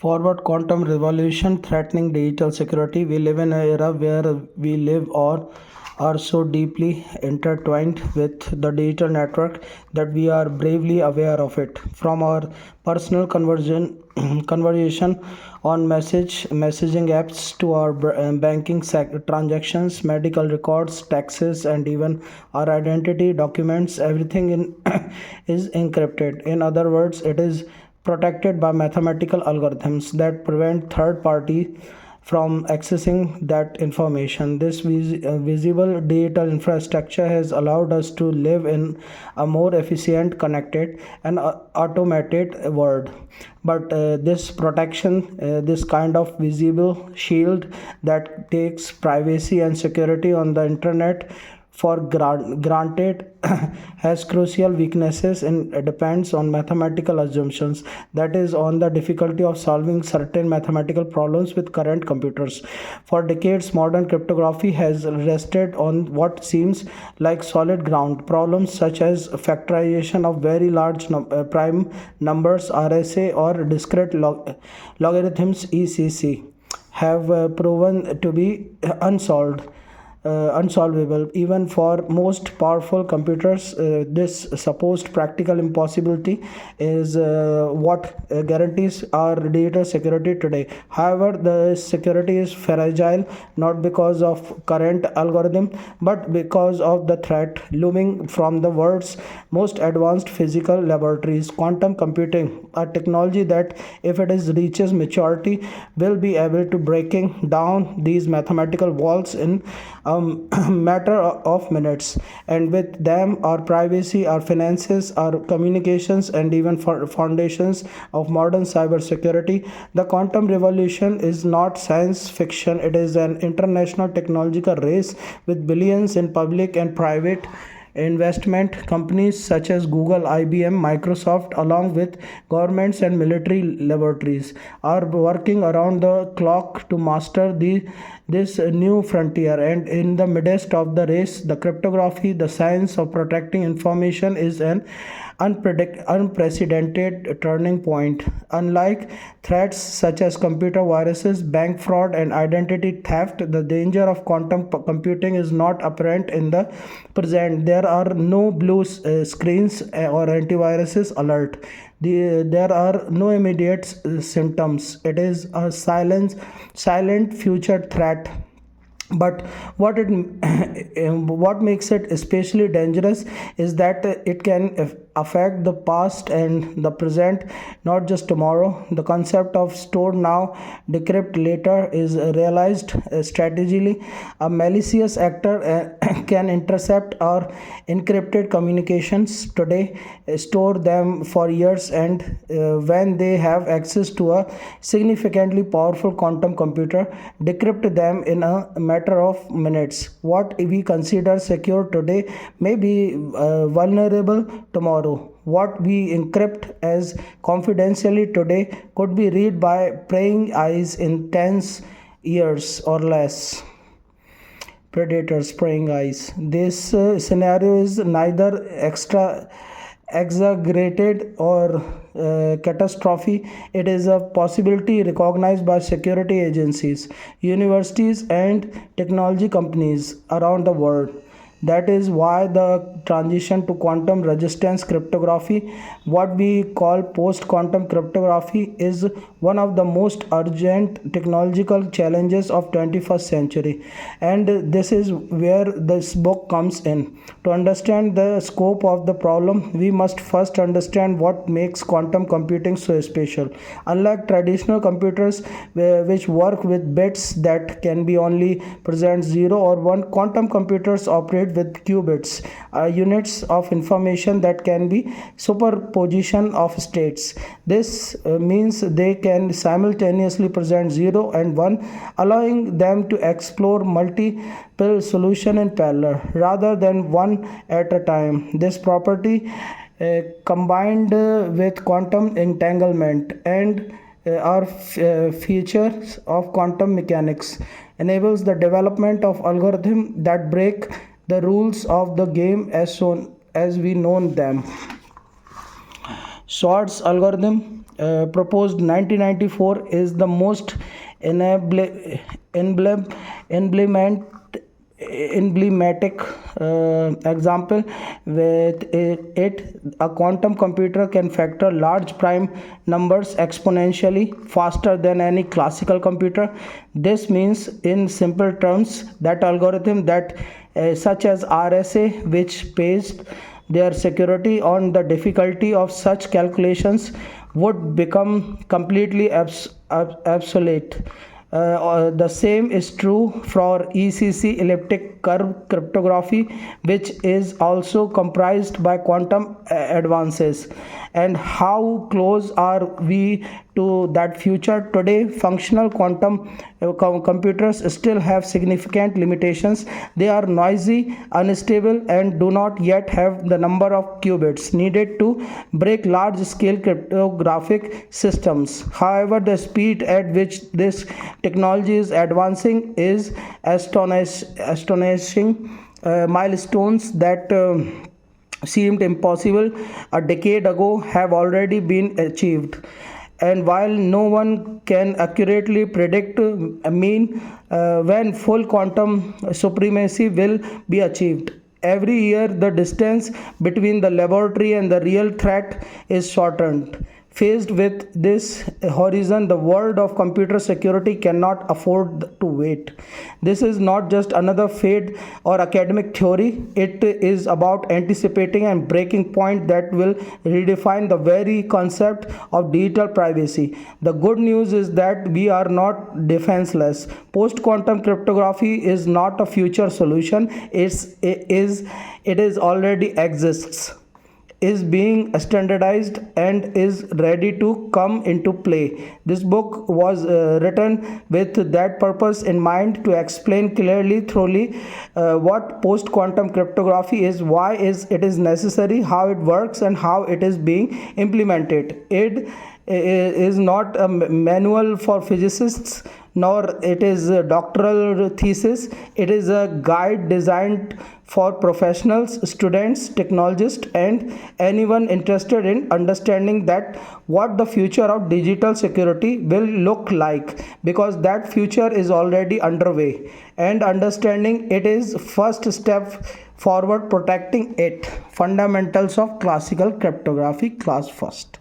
Forward quantum revolution threatening digital security. We live in an era where we live or are so deeply intertwined with the digital network that we are bravely aware of it. From our personal conversation on messaging apps to our banking transactions, medical records, taxes, and even our identity documents, everything is encrypted. In other words, it is protected by mathematical algorithms that prevent third party from accessing that information. This visible digital infrastructure has allowed us to live in a more efficient, connected, and automated world. But this protection, this kind of visible shield that takes privacy and security on the internet for granted has crucial weaknesses and depends on mathematical assumptions, that is on the difficulty of solving certain mathematical problems with current computers. For decades modern cryptography has rested on what seems like solid ground. Problems such as factorization of very large prime numbers, RSA, or discrete logarithms, ECC, have proven to be unsolvable. Even for most powerful computers, this supposed practical impossibility is what guarantees our data security today. However, the security is fragile not because of current algorithm but because of the threat looming from the world's most advanced physical laboratories. Quantum computing, a technology that, if it is reaches maturity, will be able to breaking down these mathematical walls in a matter of minutes, and with them our privacy, our finances, our communications, and even foundations of modern cybersecurity. The quantum revolution is not science fiction, it is an international technological race with billions in public and private investment. Companies such as Google, IBM, Microsoft, along with governments and military laboratories, are working around the clock to master this new frontier. And in the midst of the race, the cryptography, the science of protecting information, is an unprecedented turning point. Unlike threats such as computer viruses, bank fraud, and identity theft, the danger of quantum computing is not apparent in the present. There are no blue screens or antiviruses alert. There are no immediate symptoms. It is a silent future threat. But what makes it especially dangerous is that it can affect the past and the present, not just tomorrow. The concept of store now, decrypt later is realized strategically. A malicious actor can intercept or encrypted communications today, store them for years, and when they have access to a significantly powerful quantum computer, decrypt them in a matter of minutes. What we consider secure today may be vulnerable tomorrow. What we encrypt as confidentially today could be read by praying eyes in 10 years or less. Predators, praying eyes. This scenario is neither exaggerated or catastrophe. It is a possibility recognized by security agencies, universities, and technology companies around the world. That is why the transition to quantum resistance cryptography, what we call post quantum cryptography, is one of the most urgent technological challenges of 21st century. And this is where this book comes in. To understand the scope of the problem, we must first understand what makes quantum computing so special. Unlike traditional computers, which work with bits that can be only present 0 or 1, quantum computers operate with qubits, units of information that can be superposition of states. This means they can simultaneously present 0 and 1, allowing them to explore multiple solutions in parallel rather than one at a time. This property, combined with quantum entanglement and are features of quantum mechanics, enables the development of algorithms that break the rules of the game as soon as we know them. Schwartz algorithm, proposed 1994 is the most emblem, emblematic emblematic example. With it, a quantum computer can factor large prime numbers exponentially faster than any classical computer. This means, in simple terms, that algorithm that such as RSA, which based their security on the difficulty of such calculations, would become completely obsolete. The same is true for ECC, elliptic curve cryptography, which is also comprised by quantum advances. And how close are we to that future? Today, functional quantum computers still have significant limitations. They are noisy, unstable, and do not yet have the number of qubits needed to break large scale cryptographic systems. However, the speed at which this technology is advancing is astonishing. Milestones that seemed impossible a decade ago have already been achieved. And while no one can accurately predict when full quantum supremacy will be achieved, every year the distance between the laboratory and the real threat is shortened. Faced with this horizon, the world of computer security cannot afford to wait. This is not just another fad or academic theory, it is about anticipating and breaking point that will redefine the very concept of digital privacy. The good news is that we are not defenseless. Post quantum cryptography is not a future solution, it is already exists, is being standardized, and is ready to come into play. This book was written with that purpose in mind, to explain clearly, thoroughly, what post quantum cryptography is, why it is necessary, how it works, and how it is being implemented. It is not a manual for physicists, nor it is a doctoral thesis. It is a guide designed for professionals, students, technologists, and anyone interested in understanding that what the future of digital security will look like, because that future is already underway, and understanding it is first step forward protecting it. Fundamentals of classical cryptography, class first.